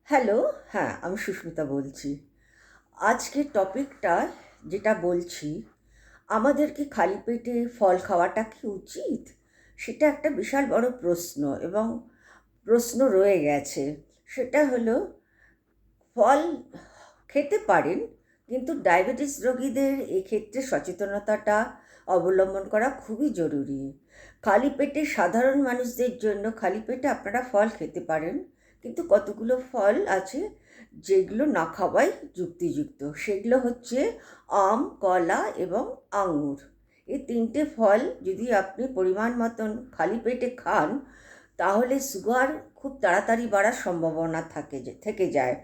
Hello, হ্যাঁ, আমি সুস্মিতা বলছি। আজকের টপিকটা যেটা বলছি, আমাদের কি খালি পেটে ফল খাওয়াটা কি উচিত? সেটা একটা বিশাল বড় প্রশ্ন এবং প্রশ্ন রয়ে গেছে। সেটা হলো ফল খেতে পারেন, কিন্তু ডায়াবেটিস রোগীদের এক্ষেত্রে সচেতনতাটা অবলম্বন করা খুবই জরুরি। খালি পেটে সাধারণ মানুষদের জন্য খালি পেটে আপনারা ফল খেতে পারেন, কিন্তু কতগুলো ফল আছে যেগুলো না খাওয়াই যুক্তিযুক্ত। সেগুলো হচ্ছে আম, কলা এবং আঙুর। এই তিনটে ফল যদি আপনি পরিমাণ মতন খালি পেটে খান, তাহলে সুগার খুব তাড়াতাড়ি বাড়ার সম্ভাবনা থেকে যায়।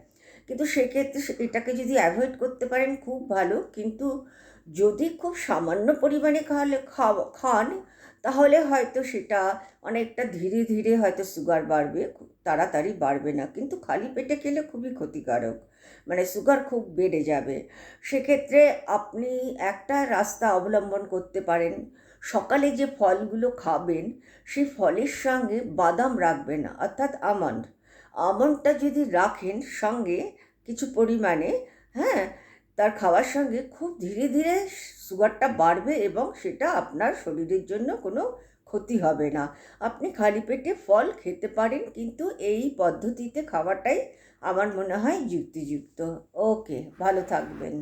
কিন্তু সেক্ষেত্রে এটাকে যদি অ্যাভয়েড করতে পারেন খুব ভালো, কিন্তু যদি খুব সামান্য পরিমাণে খান, তাহলে হয়তো সেটা অনেকটা ধীরে ধীরে হয়তো সুগার বাড়বে, খুব তাড়াতাড়ি বাড়বে না, কিন্তু খালি পেটে খেলে খুবই ক্ষতিকারক, মানে সুগার খুব বেড়ে যাবে। সেক্ষেত্রে আপনি একটা রাস্তা অবলম্বন করতে পারেন। সকালে যে ফলগুলো খাবেন, সেই ফলের সঙ্গে বাদাম রাখবেন না, অর্থাৎ আমন্ডটা যদি রাখেন সঙ্গে কিছু পরিমাণে, হ্যাঁ, তার খাওয়ার সঙ্গে খুব ধীরে ধীরে সুগারটা বাড়বে এবং সেটা আপনার শরীরের জন্য কোনো ক্ষতি হবে না। আপনি খালি পেটে ফল খেতে পারেন, কিন্তু এই পদ্ধতিতে খাওয়াটাই আমার মনে হয় যুক্তিযুক্ত। ওকে, ভালো থাকবেন।